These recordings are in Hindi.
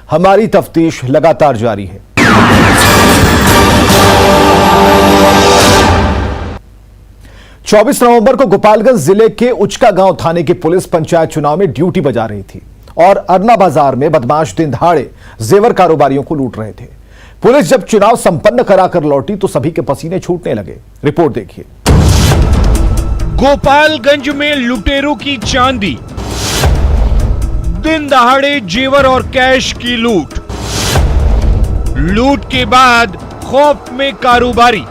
हमारी तफ्तीश लगातार जारी है। चौबीस नवंबर को गोपालगंज जिले के उचका गांव थाने की पुलिस पंचायत चुनाव में ड्यूटी बजा रही थी और अरना बाजार में बदमाश दिन दहाड़े जेवर कारोबारियों को लूट रहे थे। पुलिस जब चुनाव संपन्न कराकर लौटी तो सभी के पसीने छूटने लगे। रिपोर्ट देखिए। गोपालगंज में लुटेरों की चांदी, दिन दहाड़े जेवर और कैश की लूट। लूट के बाद खौफ में कारोबारी।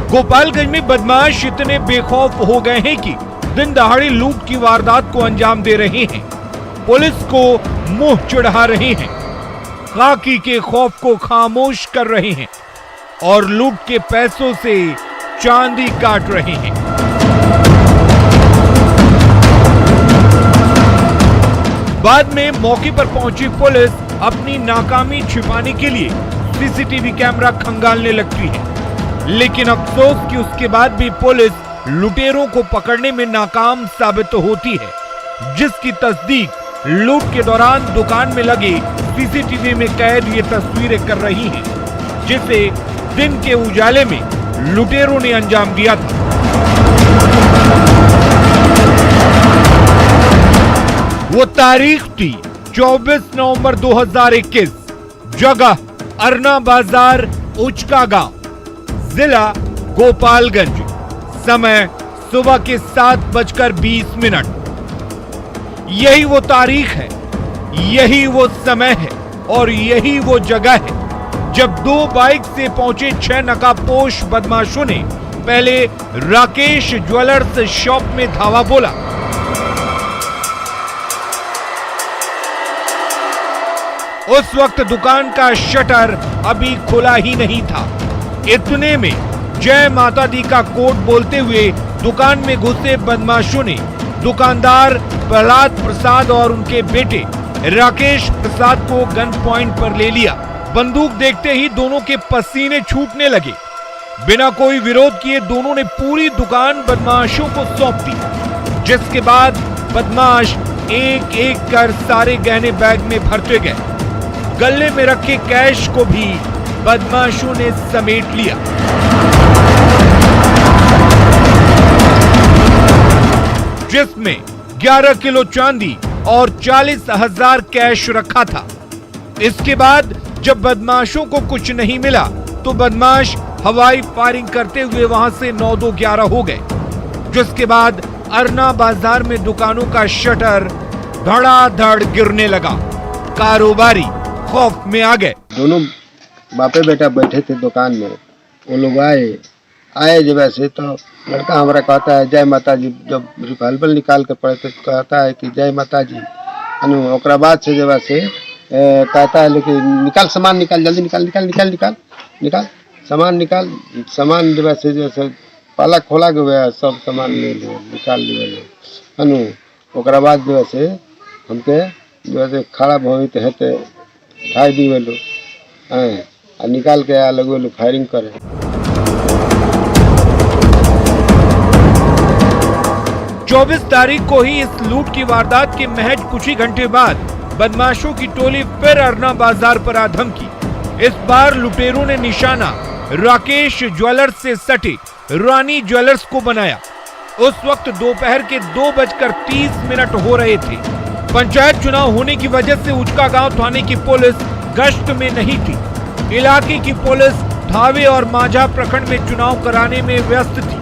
गोपालगंज में बदमाश इतने बेखौफ हो गए हैं कि दिन दहाड़े लूट की वारदात को अंजाम दे रहे हैं, पुलिस को मुंह चिढ़ा रहे हैं, खाकी के खौफ को खामोश कर रहे हैं और लूट के पैसों से चांदी काट रहे हैं। बाद में मौके पर पहुंची पुलिस अपनी नाकामी छिपाने के लिए सीसीटीवी कैमरा खंगालने लगती है, लेकिन अफसोस कि उसके बाद भी पुलिस लुटेरों को पकड़ने में नाकाम साबित होती है, जिसकी तस्दीक लूट के दौरान दुकान में लगे सीसीटीवी में कैद ये तस्वीरें कर रही हैं, जिसे दिन के उजाले में लुटेरों ने अंजाम दिया था। वो तारीख थी 24 नवंबर 2021, जगह अरना बाजार उचका गांव, जिला गोपालगंज, समय सुबह के 7:20। यही वो तारीख है, यही वो समय है और यही वो जगह है जब दो बाइक से पहुंचे 6 नकाबपोश बदमाशों ने पहले राकेश ज्वेलर्स शॉप में धावा बोला। उस वक्त दुकान का शटर अभी खुला ही नहीं था। इतने में जय माता दी का कोड बोलते हुए दुकान में घुसे बदमाशों ने दुकानदार प्रहलाद प्रसाद और उनके बेटे राकेश प्रसाद को गन पॉइंट पर ले लिया। बंदूक देखते ही दोनों के पसीने छूटने लगे। बिना कोई विरोध किए दोनों ने पूरी दुकान बदमाशों को सौंप दी, जिसके बाद बदमाश एक एक कर सारे गहने बैग में भरते गए। गले में रखे कैश को भी बदमाशों ने समेट लिया। जिसमें 11 किलो चांदी और 40,000 कैश रखा था। इसके बाद जब बदमाशों को कुछ नहीं मिला तो बदमाश हवाई फायरिंग करते हुए वहां से 9-2-11 हो गए, जिसके बाद अरना बाजार में दुकानों का शटर धड़ाधड़ गिरने लगा। कारोबारी खौफ में आ गए। दोनों बापे बेटा बैठे थे दुकान में, वो लोग आए जब ऐसे तो लड़का हमारा कहता है जय माता जी, जब रिवॉल्वर निकाल कर पड़े तो कहता है कि जय माता जी। ओकरा बाद से जब ऐसे कहता है लेकिन निकाल सामान, निकाल जल्दी निकाल निकाल निकाल निकाल निकाल सामान निकाल। सामान जब ऐसे जैसे पाला खोला गया सब सामान ले लो निकाल लिए। ओकरा बाद जो ऐसे हमके जो ऐसे खड़ा भवित है तो उठाई दी वे लोग निकाल के लगे लोग फायरिंग करे। 24 तारीख को ही इस लूट की वारदात के महज कुछ ही घंटे बाद बदमाशों की टोली फिर अरना बाजार पर आ धमकी। इस बार लुटेरों ने निशाना राकेश ज्वेलर्स से सटे रानी ज्वेलर्स को बनाया। उस वक्त दोपहर के 2:30 हो रहे थे। पंचायत चुनाव होने की वजह से उचका गांव थाने की पुलिस गश्त में नहीं थी। इलाके की पुलिस धावे और माझा प्रखंड में चुनाव कराने में व्यस्त थी।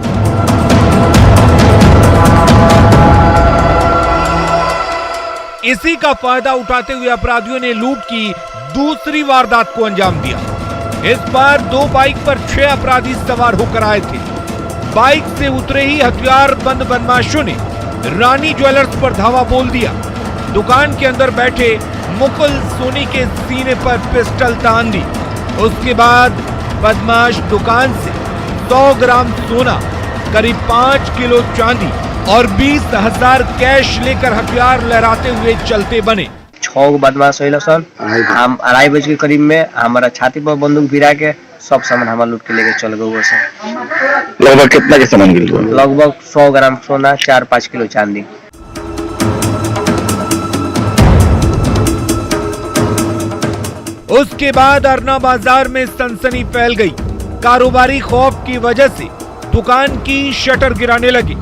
इसी का फायदा उठाते हुए अपराधियों ने लूट की दूसरी वारदात को अंजाम दिया। इस बार 2 बाइक पर 6 अपराधी सवार होकर आए थे। बाइक से उतरे ही हथियार बंद बदमाशों ने रानी ज्वेलर्स पर धावा बोल दिया। दुकान के अंदर बैठे मुकुल सोनी के सीने पर पिस्टल तान दी। उसके बाद बदमाश दुकान से 100 ग्राम सोना, करीब 5 किलो चांदी और 20,000 कैश लेकर हथियार लहराते हुए चलते बने। 6 बदमाश सन हम 2:30 बजे के करीब में हमारा छाती पर बंदूक गिरा के सब सामान हमारा लूट के लेके चल गए वो सब। लगभग कितना के सामान गिर गया? लगभग 100 ग्राम सोना, 4-5 किलो चांदी। उसके बाद अरना बाजार में सनसनी फैल गई। कारोबारी खौफ की वजह से दुकान की शटर गिराने लगे।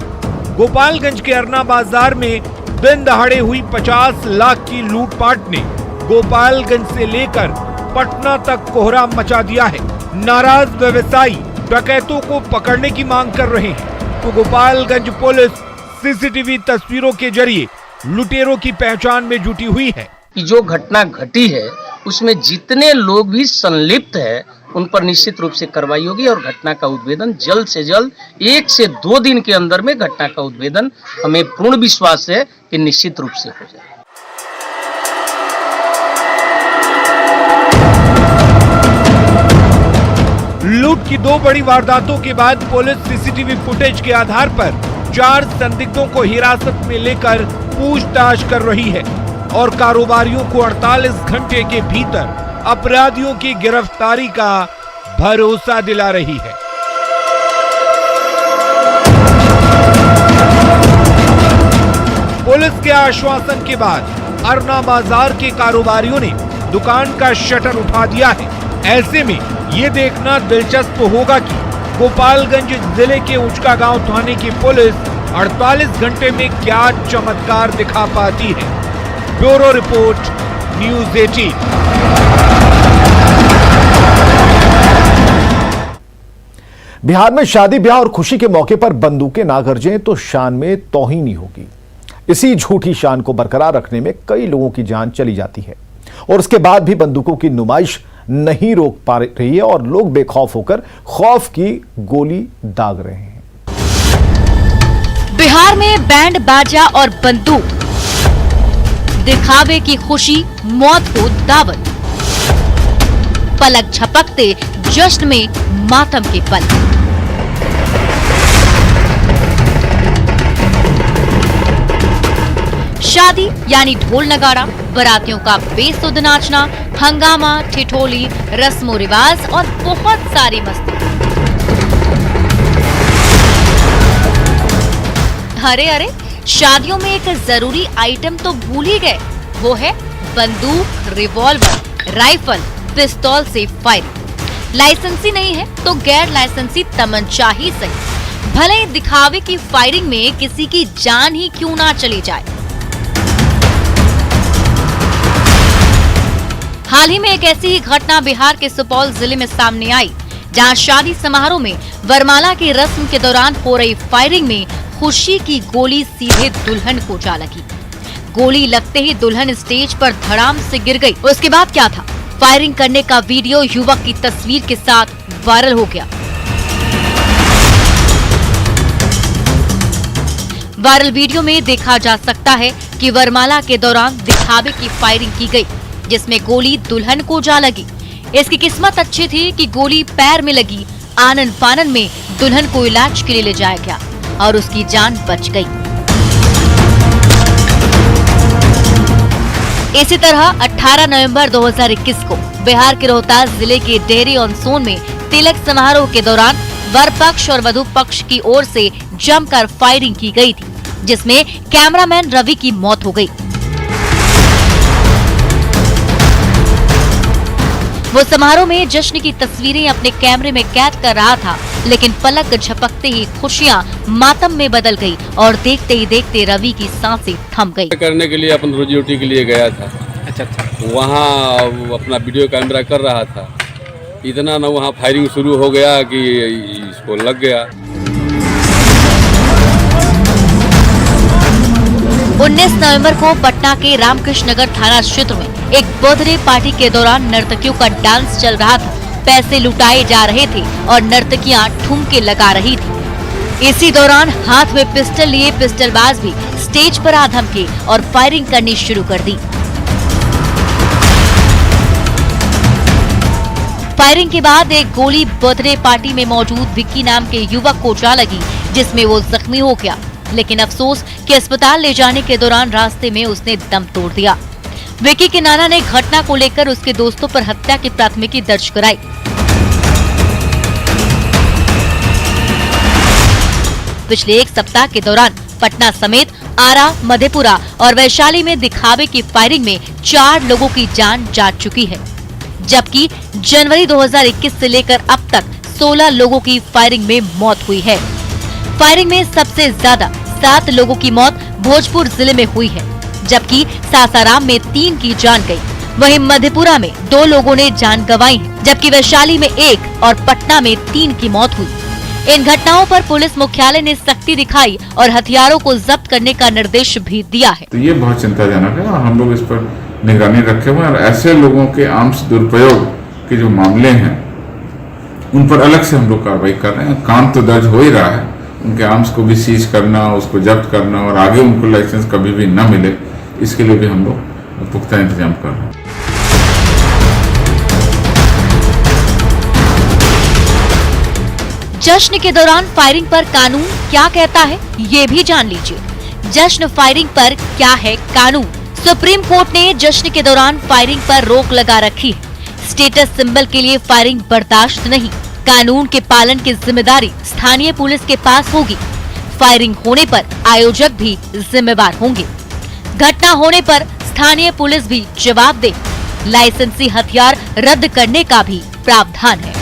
गोपालगंज के अरना बाजार में दिन दहाड़े हुई 50 लाख की लूटपाट ने गोपालगंज से लेकर पटना तक कोहराम मचा दिया है। नाराज व्यवसायी डकैतों को पकड़ने की मांग कर रहे हैं तो गोपालगंज पुलिस सीसीटीवी तस्वीरों के जरिए लुटेरों की पहचान में जुटी हुई है। जो घटना घटी है उसमें जितने लोग भी संलिप्त है उन पर निश्चित रूप से कार्रवाई होगी और घटना का उद्भेदन जल्द से जल्द 1 से 2 दिन के अंदर में घटना का उद्भेदन हमें पूर्ण विश्वास है कि निश्चित रूप से हो जाए। लूट की 2 बड़ी वारदातों के बाद पुलिस सीसीटीवी फुटेज के आधार पर 4 संदिग्धों को हिरासत में लेकर पूछताछ कर रही है और कारोबारियों को 48 घंटे के भीतर अपराधियों की गिरफ्तारी का भरोसा दिला रही है। पुलिस के आश्वासन के बाद अरना बाजार के कारोबारियों ने दुकान का शटर उठा दिया है। ऐसे में ये देखना दिलचस्प होगा कि गोपालगंज जिले के उचका गांव थाने की पुलिस 48 घंटे में क्या चमत्कार दिखा पाती है। Bureau report, news 18। बिहार में शादी ब्याह और खुशी के मौके पर बंदूकें ना गरजें तो शान में तौहीनी होगी। इसी झूठी शान को बरकरार रखने में कई लोगों की जान चली जाती है और उसके बाद भी बंदूकों की नुमाइश नहीं रोक पा रही है और लोग बेखौफ होकर खौफ की गोली दाग रहे हैं। बिहार में बैंड बाजा और बंदूक, दिखावे की खुशी, मौत को दावत, पलक झपकते जश्न में मातम के पल। शादी यानी ढोल नगाड़ा, बारातियों का बेसुध नाचना, हंगामा, ठिठोली, रस्मो रिवाज और बहुत सारी मस्ती। अरे अरे, शादियों में एक जरूरी आइटम तो भूल ही गए, वो है बंदूक, रिवॉल्वर, राइफल, पिस्तौल से फायरिंग। लाइसेंसी नहीं है तो गैर लाइसेंसी तमंचा ही सही, भले ही दिखावे की फायरिंग में किसी की जान ही क्यों ना चली जाए। हाल ही में एक ऐसी ही घटना बिहार के सुपौल जिले में सामने आई, जहां शादी समारोह में वरमाला की रस्म के दौरान हो रही फायरिंग में खुशी की गोली सीधे दुल्हन को जा लगी। गोली लगते ही दुल्हन स्टेज पर धड़ाम से गिर गई। उसके बाद क्या था? फायरिंग करने का वीडियो युवक की तस्वीर के साथ वायरल हो गया। वायरल वीडियो में देखा जा सकता है कि वरमाला के दौरान दिखावे की फायरिंग की गई, जिसमें गोली दुल्हन को जा लगी। इसकी किस्मत अच्छी थी कि गोली पैर में लगी। आनन फानन में दुल्हन को इलाज के लिए ले जाया गया और उसकी जान बच गई। इसी तरह 18 नवंबर 2021 को बिहार के रोहतास जिले के डेहरी ऑन सोन में तिलक समारोह के दौरान वर पक्ष और वधु पक्ष की ओर से जमकर फायरिंग की गई थी, जिसमें कैमरामैन रवि की मौत हो गई। वो समारोह में जश्न की तस्वीरें अपने कैमरे में कैद कर रहा था, लेकिन पलक झपकते ही खुशियां मातम में बदल गई और देखते ही देखते रवि की सांसें थम गई। करने के लिए अपन रोजी रोटी के लिए गया था। अच्छा, वहाँ अपना वीडियो कैमरा कर रहा था, इतना ना वहाँ फायरिंग शुरू हो गया कि इसको लग गया। 19 नवंबर को पटना के रामकृष्ण नगर थाना क्षेत्र में एक बर्थडे पार्टी के दौरान नर्तकियों का डांस चल रहा था। पैसे लुटाए जा रहे थे और नर्तकियां ठुमके लगा रही थी। इसी दौरान हाथ में पिस्टल लिए पिस्टलबाज भी स्टेज पर आ धमके और फायरिंग करनी शुरू कर दी। फायरिंग के बाद एक गोली बर्थडे पार्टी में मौजूद विक्की नाम के युवक को जा लगी, जिसमें वो जख्मी हो गया। लेकिन अफसोस कि अस्पताल ले जाने के दौरान रास्ते में उसने दम तोड़ दिया। विक्की के नाना ने घटना को लेकर उसके दोस्तों पर हत्या की प्राथमिकी दर्ज कराई। पिछले एक सप्ताह के दौरान पटना समेत आरा, मधेपुरा और वैशाली में दिखावे की फायरिंग में 4 लोगों की जान जा चुकी है, जबकि जनवरी 2021 से लेकर अब तक 16 लोगों की फायरिंग में मौत हुई है। फायरिंग में सबसे ज्यादा 7 लोगों की मौत भोजपुर जिले में हुई है, जबकि सासाराम में 3 की जान गई। वहीं मधेपुरा में 2 लोगों ने जान गंवाई है, जबकि वैशाली में 1 और पटना में 3 की मौत हुई। इन घटनाओं पर पुलिस मुख्यालय ने सख्ती दिखाई और हथियारों को जब्त करने का निर्देश भी दिया है। तो ये बहुत चिंताजनक है और हम लोग इस पर निगरानी रखे हुए हैं और ऐसे लोगों के आर्म्स दुरुपयोग के जो मामले हैं उन पर अलग से हम लोग कार्रवाई कर रहे हैं। काम तो दर्ज हो ही रहा है, उनके आर्म्स को भी सीज करना, उसको जब्त करना और आगे उनको लाइसेंस कभी भी न मिले, इसके लिए भी हम लोग पुख्ता इंतजाम कर रहे हैं। जश्न के दौरान फायरिंग पर कानून क्या कहता है, ये भी जान लीजिए। जश्न फायरिंग पर क्या है कानून? सुप्रीम कोर्ट ने जश्न के दौरान फायरिंग पर रोक लगा रखी है। स्टेटस सिंबल के लिए फायरिंग बर्दाश्त नहीं। कानून के पालन की जिम्मेदारी स्थानीय पुलिस के पास होगी। फायरिंग होने पर आयोजक भी जिम्मेवार होंगे। घटना होने पर स्थानीय पुलिस भी जवाब दे। लाइसेंसी हथियार रद्द करने का भी प्रावधान है।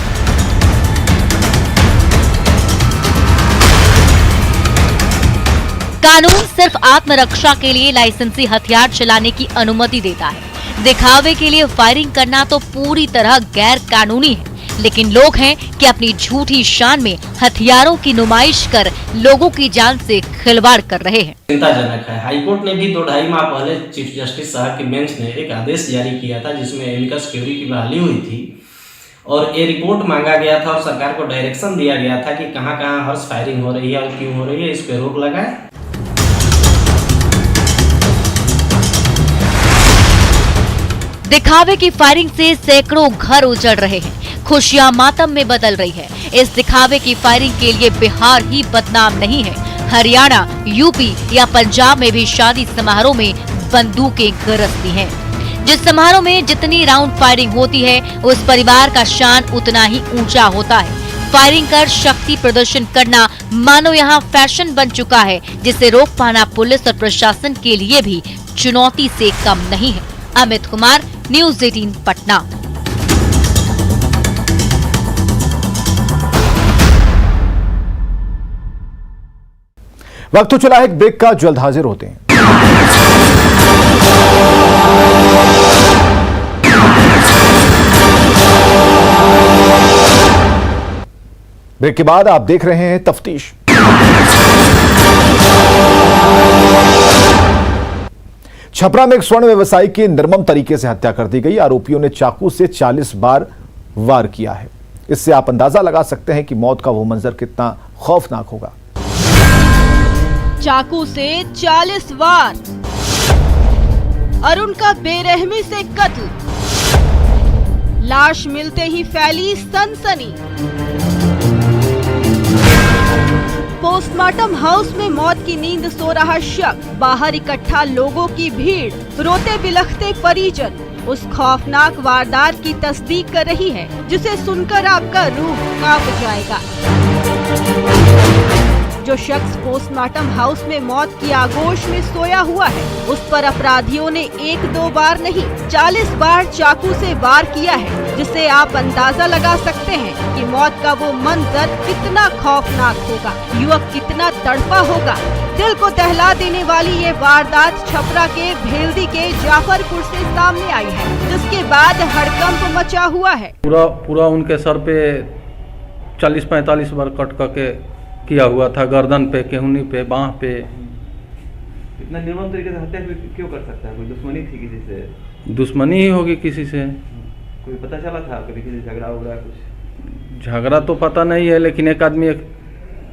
कानून सिर्फ आत्मरक्षा के लिए लाइसेंसी हथियार चलाने की अनुमति देता है। दिखावे के लिए फायरिंग करना तो पूरी तरह गैर कानूनी है, लेकिन लोग हैं कि अपनी झूठी शान में हथियारों की नुमाइश कर लोगों की जान से खिलवाड़ कर रहे हैं। चिंताजनक है। हाईकोर्ट ने भी 2-2.5 माह पहले चीफ जस्टिस साहब की बेंच ने एक आदेश जारी किया था जिसमें एमिकस क्यूरी की बहाली हुई थी और ये रिपोर्ट मांगा गया था और सरकार को डायरेक्शन दिया गया था कि कहां-कहां हर्ष फायरिंग हो रही है और क्यों हो रही है, इस पे रोक लगाए। दिखावे की फायरिंग से सैकड़ों घर उजड़ रहे हैं, खुशियां मातम में बदल रही है। इस दिखावे की फायरिंग के लिए बिहार ही बदनाम नहीं है, हरियाणा, यूपी या पंजाब में भी शादी समारोह में बंदूकें गरजती हैं। जिस समारोह में जितनी राउंड फायरिंग होती है, उस परिवार का शान उतना ही ऊंचा होता है। फायरिंग कर शक्ति प्रदर्शन करना मानो यहाँ फैशन बन चुका है, जिसे रोक पाना पुलिस और प्रशासन के लिए भी चुनौती से कम नहीं है। अमित कुमार, न्यूज़ 18 पटना। वक्त तो चला है एक ब्रेक का, जल्द हाजिर होते हैं। ब्रेक के बाद आप देख रहे हैं तफ्तीश। छपरा में एक स्वर्ण व्यवसायी की निर्मम तरीके से हत्या कर दी गई। आरोपियों ने चाकू से 40 बार वार किया है। इससे आप अंदाजा लगा सकते हैं कि मौत का वो मंजर कितना खौफनाक होगा। चाकू से 40 वार, अरुण का बेरहमी से कत्ल। लाश मिलते ही फैली सनसनी। पोस्टमार्टम हाउस में मौत की नींद सो रहा शख्स, बाहर इकट्ठा लोगों की भीड़, रोते बिलखते परिजन उस खौफनाक वारदात की तस्दीक कर रही है जिसे सुनकर आपका रूह कांप जाएगा। जो शख्स पोस्टमार्टम हाउस में मौत की आगोश में सोया हुआ है, उस पर अपराधियों ने 1-2 बार नहीं 40 बार चाकू से वार किया है, जिससे आप अंदाजा लगा सकते हैं कि मौत का वो मंजर कितना खौफनाक होगा, युवक कितना तड़पा होगा। दिल को दहला देने वाली ये वारदात छपरा के भेल्दी के जाफरपुर से सामने आई है, जिसके बाद हड़कंप मचा हुआ है। पूरा उनके सर पे 40-45 बार कट करके किया हुआ था, गर्दन पे, केहूनी पे, बाह पे। इतना निर्मम तरीके से हत्या क्यों कर सकता है? कोई दुश्मनी थी किसी से? दुश्मनी ही होगी किसी से। कोई पता चला था कभी किसी झगड़ा वगड़ा कुछ? झगड़ा तो पता नहीं है, लेकिन एक आदमी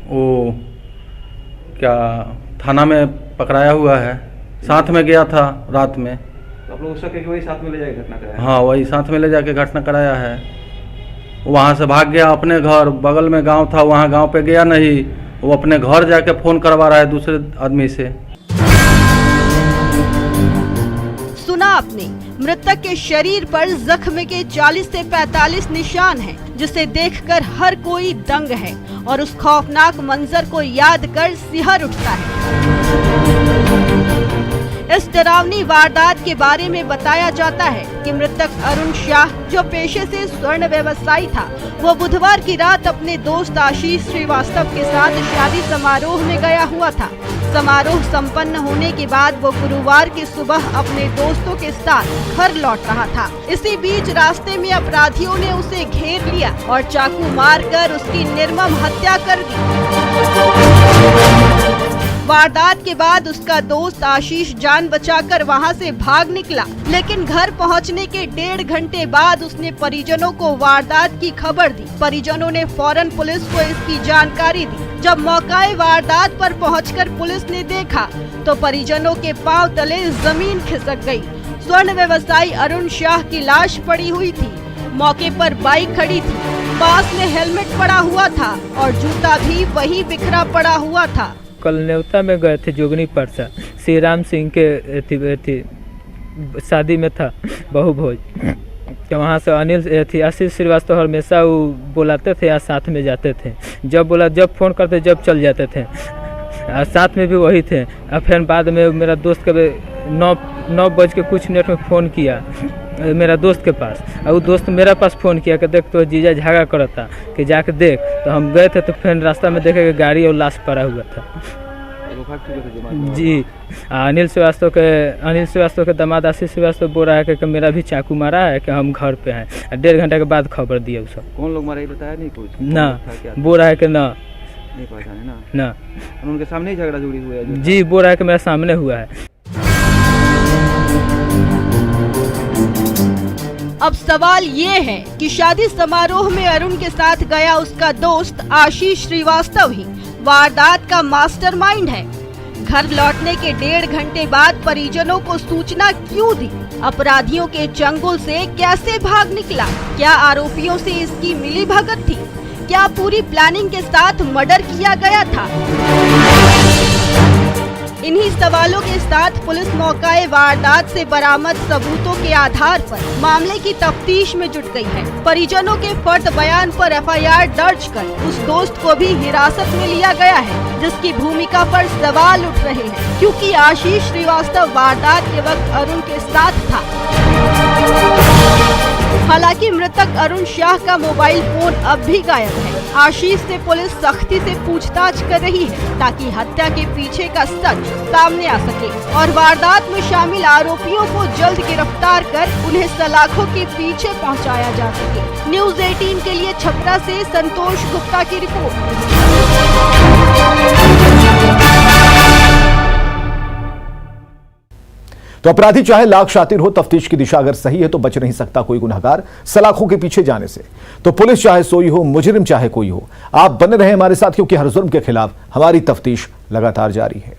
वो क्या थाना में पकड़ाया हुआ है, साथ में गया था रात में। तो आप लोग उसका वही साथ में ले जाके घटना कराया? हाँ, वही साथ में ले जाके घटना कराया है। वहाँ से भाग गया अपने घर, बगल में गांव था, वहाँ गांव पे गया नहीं, वो अपने घर जाके फोन करवा रहा है दूसरे आदमी से। सुना आपने, मृतक के शरीर पर जख्म के 40 से 45 निशान हैं, जिसे देखकर हर कोई दंग है और उस खौफनाक मंजर को याद कर सिहर उठता है। इस डरावनी वारदात के बारे में बताया जाता है कि मृतक अरुण शाह, जो पेशे से स्वर्ण व्यवसायी था, वो बुधवार की रात अपने दोस्त आशीष श्रीवास्तव के साथ शादी समारोह में गया हुआ था। समारोह संपन्न होने के बाद वो गुरुवार की सुबह अपने दोस्तों के साथ घर लौट रहा था। इसी बीच रास्ते में अपराधियों ने उसे घेर लिया और चाकू मारकर उसकी निर्मम हत्या कर दी। वारदात के बाद उसका दोस्त आशीष जान बचाकर वहां से भाग निकला, लेकिन घर पहुंचने के 1.5 घंटे बाद उसने परिजनों को वारदात की खबर दी। परिजनों ने फौरन पुलिस को इसकी जानकारी दी। जब मौके वारदात पर पहुंचकर पुलिस ने देखा तो परिजनों के पांव तले जमीन खिसक गई। स्वर्ण व्यवसायी अरुण शाह की लाश पड़ी हुई थी। मौके पर बाइक खड़ी थी, पास में हेलमेट पड़ा हुआ था और जूता भी वही बिखरा पड़ा हुआ था। कल न्योता में गए थे जोगनी परसा, श्री राम सिंह के शादी में था बहु भोज, तो वहाँ से अनिल आशीष श्रीवास्तव हमेशा वो बुलाते थे या साथ में जाते थे। जब फ़ोन करते जब चल जाते थे, साथ में भी वही थे। और फिर बाद में मेरा दोस्त के 9 बज के कुछ मिनट में फ़ोन किया मेरा दोस्त के पास, और वो दोस्त मेरा पास फ़ोन किया कि देख तो जीजा झगड़ा करा था कि जाके देख। तो हम गए थे तो फिर रास्ता में देखे कि गाड़ी और लाश पड़ा हुआ था। जी, अनिल श्रीवास्तव के दामाद आशीष श्रीवास्तव बोल रहा है कि मेरा भी चाकू मारा है कि हम घर पे हैं। 1.5 घंटे के बाद खबर दिया उसे। कौन लोग मारा ये बताया नहीं कुछ? ना, बोल रहा है कि ना नहीं पहचाने ना। उनके सामने ही झगड़ा झुगड़ी हुआ है? जी, बोल रहा है कि मेरे सामने हुआ है। अब सवाल ये है कि शादी समारोह में अरुण के साथ गया उसका दोस्त आशीष श्रीवास्तव ही वारदात का मास्टरमाइंड है। घर लौटने के 1.5 घंटे बाद परिजनों को सूचना क्यों दी? अपराधियों के चंगुल से कैसे भाग निकला? क्या आरोपियों से इसकी मिलीभगत थी? क्या पूरी प्लानिंग के साथ मर्डर किया गया था? इन्हीं सवालों के साथ पुलिस मौके वारदात से बरामद सबूतों के आधार पर मामले की तफ्तीश में जुट गई है। परिजनों के फर्द बयान पर एफआईआर दर्ज कर उस दोस्त को भी हिरासत में लिया गया है, जिसकी भूमिका पर सवाल उठ रहे हैं, क्योंकि आशीष श्रीवास्तव वारदात के वक्त अरुण के साथ था। हालांकि मृतक अरुण शाह का मोबाइल फोन अब भी गायब है। आशीष से पुलिस सख्ती से पूछताछ कर रही है ताकि हत्या के पीछे का सच सामने आ सके और वारदात में शामिल आरोपियों को जल्द गिरफ्तार कर उन्हें सलाखों के पीछे पहुंचाया जा सके। न्यूज़ 18 के लिए छपरा से संतोष गुप्ता की रिपोर्ट। तो अपराधी चाहे लाख शातिर हो, तफ्तीश की दिशा अगर सही है तो बच नहीं सकता कोई गुनहगार सलाखों के पीछे जाने से। तो पुलिस चाहे सोई हो, मुजरिम चाहे कोई हो, आप बने रहे हमारे साथ, क्योंकि हर जुर्म के खिलाफ हमारी तफ्तीश लगातार जारी है।